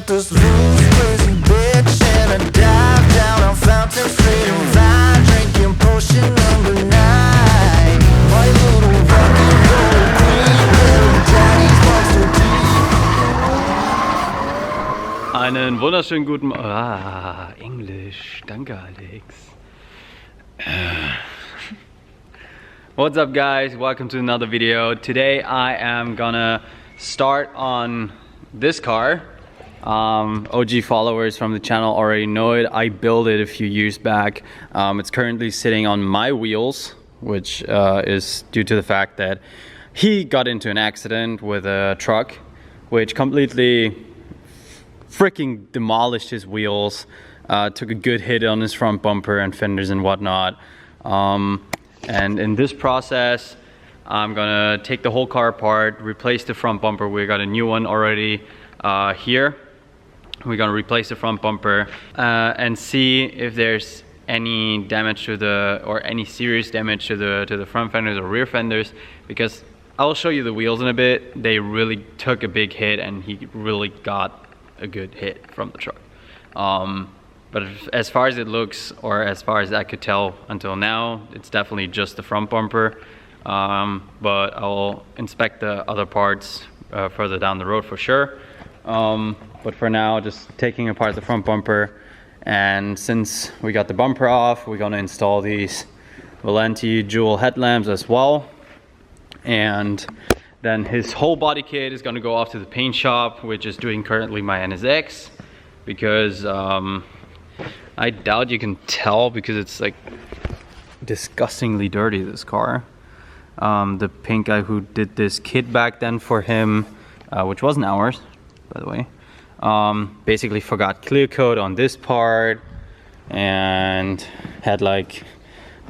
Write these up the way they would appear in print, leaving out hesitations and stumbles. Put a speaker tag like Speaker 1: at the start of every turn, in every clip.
Speaker 1: this loose, crazy bitch, and I dive down on fountain freedom vine, drinking potion number 9. My little rock and roll queen, little daddy's monster deep.
Speaker 2: Einen wunderschönen guten Englisch. Danke, Alex. What's up, guys? Welcome to another video. Today I am gonna start on this car. OG followers from the channel already know it. I built it a few years back. It's currently sitting on my wheels, which is due to the fact that he got into an accident with a truck, which completely freaking demolished his wheels. Took a good hit on his front bumper and fenders and whatnot. And in this process, I'm gonna take the whole car apart, replace the front bumper. We got a new one already here. We're gonna replace the front bumper and see if there's any damage to the, or any serious damage to the front fenders or rear fenders, because I'll show you the wheels in a bit. They really took a big hit and he really got a good hit from the truck. But as far as it looks, or as far as I could tell until now, it's definitely just the front bumper. But I'll inspect the other parts further down the road for sure. But for now, just taking apart the front bumper. And since we got the bumper off, we're gonna install these Valenti dual headlamps as well. And then his whole body kit is gonna go off to the paint shop, which is doing currently my NSX, because I doubt you can tell because it's like disgustingly dirty, this car. The paint guy who did this kit back then for him, which wasn't ours, by the way, basically forgot clear coat on this part and had like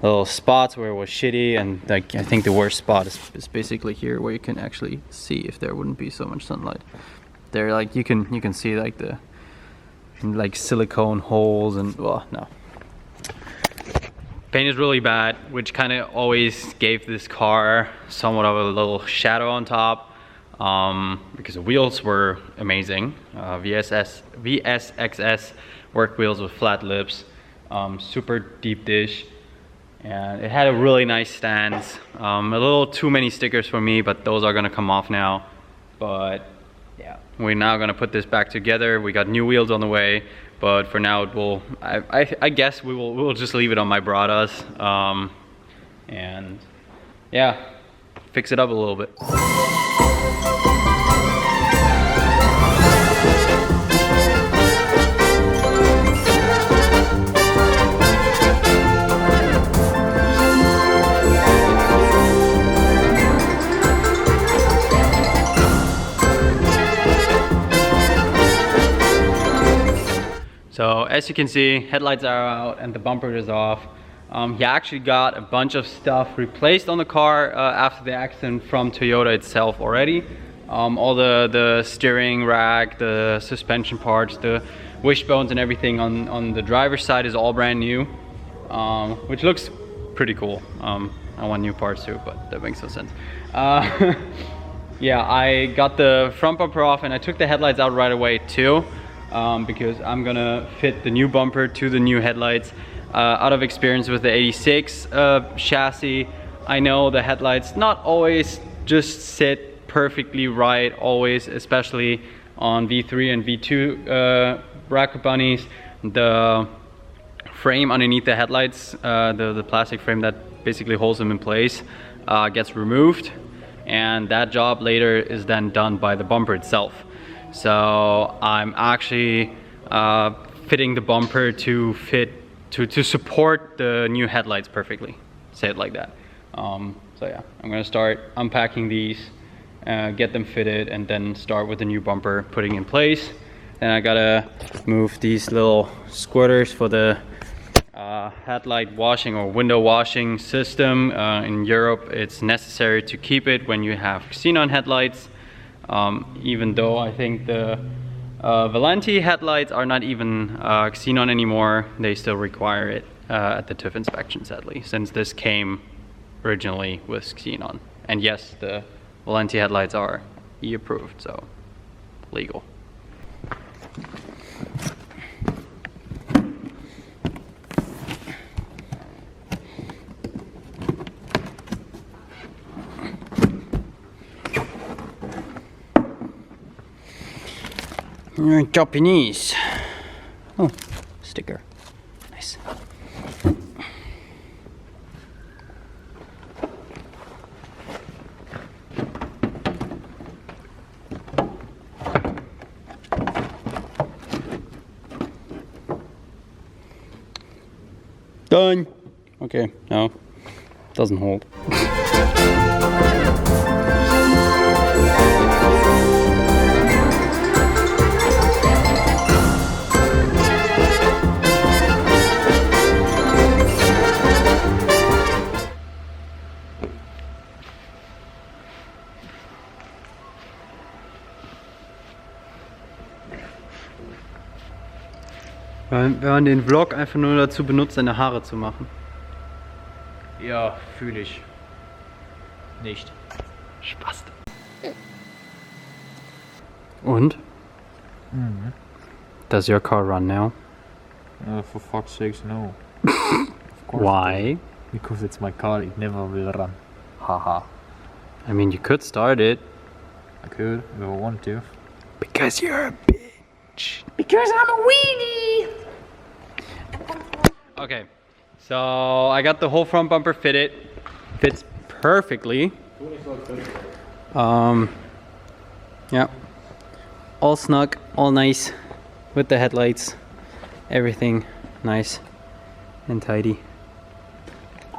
Speaker 2: little spots where it was shitty, and like I think the worst spot is basically here, where you can actually see if there wouldn't be so much sunlight. There, like you can see like the silicone holes, and well, no. Paint is really bad, which kind of always gave this car somewhat of a little shadow on top, because the wheels were amazing. VSXS work wheels with flat lips, super deep dish, and it had a really nice stance. A little too many stickers for me, but those are gonna come off now. But yeah, we're now gonna put this back together. We got new wheels on the way, but for now it will, I guess we'll just leave it on my Bradas, and yeah, fix it up a little bit. So as you can see, headlights are out and the bumper is off. He actually got a bunch of stuff replaced on the car after the accident from Toyota itself already. All the steering rack, the suspension parts, the wishbones and everything on the driver's side is all brand new, which looks pretty cool. I want new parts too, but that makes no sense. Yeah, I got the front bumper off and I took the headlights out right away too. Because I'm gonna fit the new bumper to the new headlights. Out of experience with the 86 chassis, I know the headlights not always just sit perfectly right, always, especially on V3 and V2 bracket bunnies. The frame underneath the headlights, the plastic frame that basically holds them in place, gets removed, and that job later is then done by the bumper itself. So I'm actually fitting the bumper to support the new headlights perfectly. Say it like that. So yeah, I'm gonna start unpacking these, get them fitted, and then start with the new bumper putting in place. Then I gotta move these little squirters for the headlight washing or window washing system. In Europe, it's necessary to keep it when you have xenon headlights. Even though I think the Valenti headlights are not even xenon anymore, they still require it at the TÜV inspection, sadly, since this came originally with xenon. And yes, the Valenti headlights are E approved, so legal. Japanese. Oh, sticker. Nice. Done. Okay, no, doesn't hold. Wenn man den Vlog einfach nur dazu benutzt, seine Haare zu machen.
Speaker 3: Ja, fühle ich. Nicht.
Speaker 2: Spaß. Und? Does your car run now?
Speaker 3: For fuck's sakes, no. Of course.
Speaker 2: Why?
Speaker 3: Because it's my car, it never will run. Haha.
Speaker 2: I mean, you could start it.
Speaker 3: I could, if I want to.
Speaker 2: Because you're a bitch.
Speaker 3: Because I'm a weenie!
Speaker 2: Okay, so I got the whole front bumper fitted. Fits perfectly. Yeah. All snug, all nice. With the headlights. Everything nice and tidy.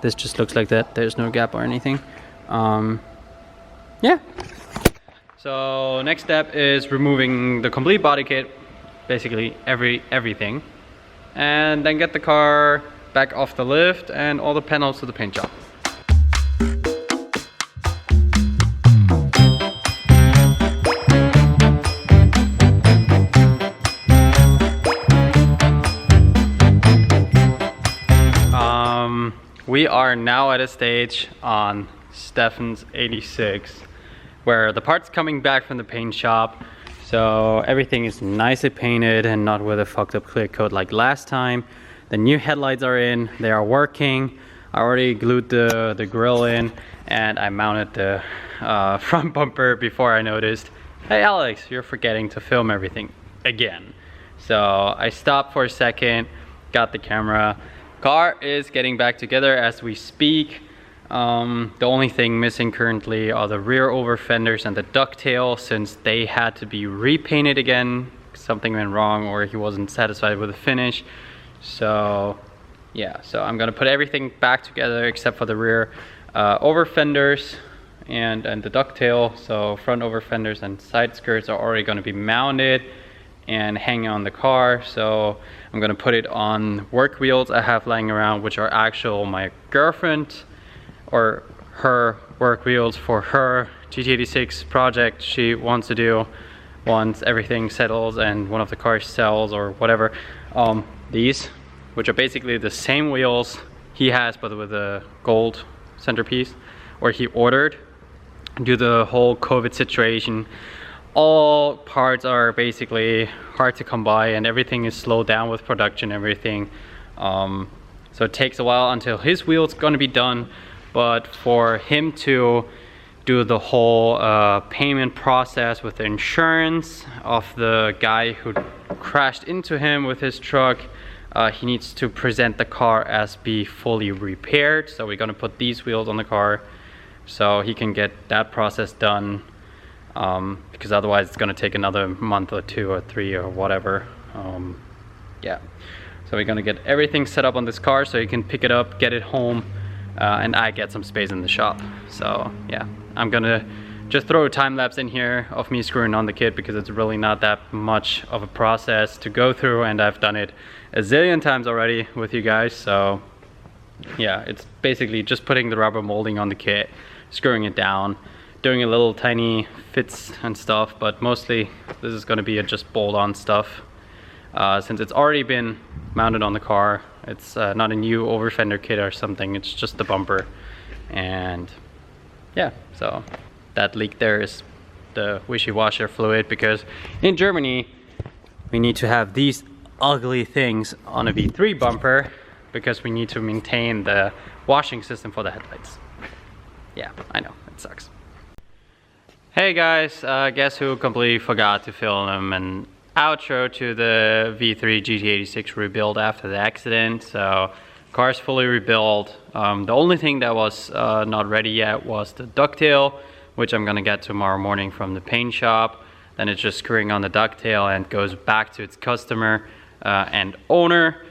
Speaker 2: This just looks like that. There's no gap or anything. Yeah. So next step is removing the complete body kit, basically everything, and then get the car back off the lift and all the panels to the paint shop. We are now at a stage on Steffen's 86 where the parts coming back from the paint shop, so everything is nicely painted and not with a fucked up clear coat like last time. The new headlights are in, they are working. I already glued the grill in and I mounted the front bumper before I noticed, hey Alex, you're forgetting to film everything again. So I stopped for a second, got the camera. Car is getting back together as we speak. The only thing missing currently are the rear over fenders and the ducktail, since they had to be repainted again. Something went wrong or he wasn't satisfied with the finish. So yeah, so I'm gonna put everything back together except for the rear over fenders and the ducktail. So front over fenders and side skirts are already gonna be mounted and hanging on the car. So I'm gonna put it on work wheels I have lying around, which are actual my girlfriend or her work wheels for her GT86 project she wants to do once everything settles and one of the cars sells or whatever. These, which are basically the same wheels he has but with a gold centerpiece, or he ordered due to the whole COVID situation. All parts are basically hard to come by and everything is slowed down with production and everything. So it takes a while until his wheel's gonna be done. But for him to do the whole payment process with the insurance of the guy who crashed into him with his truck, he needs to present the car as be fully repaired. So we're gonna put these wheels on the car so he can get that process done, because otherwise it's gonna take another month or 2 or 3 or whatever. Yeah, so we're gonna get everything set up on this car so he can pick it up, get it home, and I get some space in the shop. So yeah, I'm gonna just throw a time lapse in here of me screwing on the kit because it's really not that much of a process to go through and I've done it a zillion times already with you guys. So yeah, it's basically just putting the rubber molding on the kit, screwing it down, doing a little tiny fits and stuff, but mostly this is gonna be a just bolt-on stuff. Since it's already been mounted on the car, it's not a new over fender kit or something, it's just the bumper. And yeah, so that leak there is the wishy-washer fluid, because in Germany we need to have these ugly things on a V3 bumper because we need to maintain the washing system for the headlights. Yeah, I know, it sucks. Hey guys, guess who completely forgot to film them, and outro to the V3 GT86 rebuild after the accident. So car's fully rebuilt. The only thing that was not ready yet was the ducktail, which I'm gonna get tomorrow morning from the paint shop. Then it's just screwing on the ducktail and goes back to its customer and owner.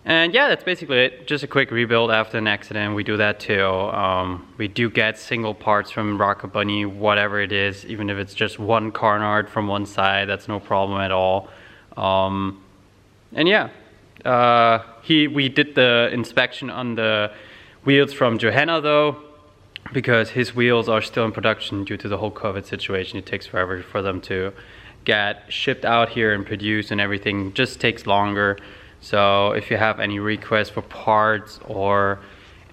Speaker 2: And yeah, that's basically it. Just a quick rebuild after an accident. We do that too. We do get single parts from Rocket Bunny, whatever it is, even if it's just one carnard from one side, that's no problem at all. And yeah, we did the inspection on the wheels from Johanna though, because his wheels are still in production due to the whole COVID situation. It takes forever for them to get shipped out here and produced, and everything just takes longer. So if you have any requests for parts or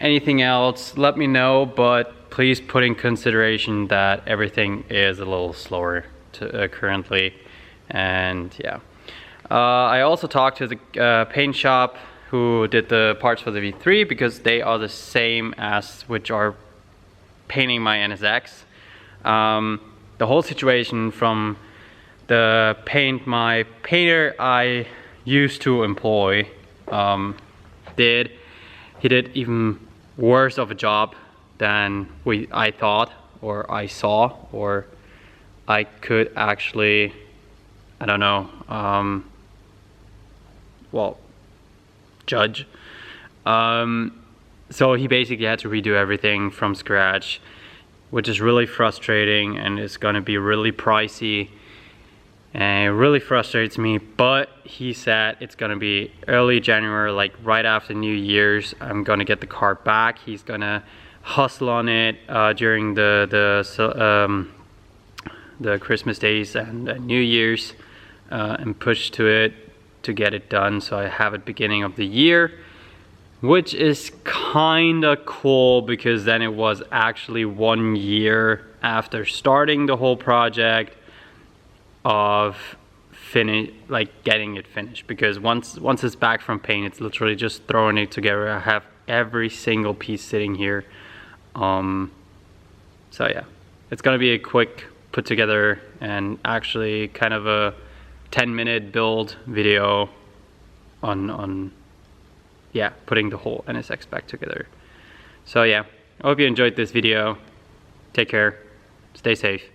Speaker 2: anything else, let me know, but please put in consideration that everything is a little slower currently. And yeah, I also talked to the paint shop who did the parts for the V3, because they are the same as which are painting my NSX. The whole situation from the my painter I used to employ he did even worse of a job than I thought, or I saw, or I could actually, I don't know, well, judge. So he basically had to redo everything from scratch, which is really frustrating, and it's gonna be really pricey. And it really frustrates me, but he said it's gonna be early January, like right after New Year's. I'm gonna get the car back. He's gonna hustle on it during the Christmas days and New Year's, and push to it to get it done. So I have it beginning of the year, which is kinda cool, because then it was actually 1 year after starting the whole project of getting it finished, because once it's back from paint, it's literally just throwing it together. I have every single piece sitting here. So yeah, it's gonna be a quick put together and actually kind of a 10-minute build video on yeah, putting the whole NSX back together. So yeah, I hope you enjoyed this video. Take care, stay safe.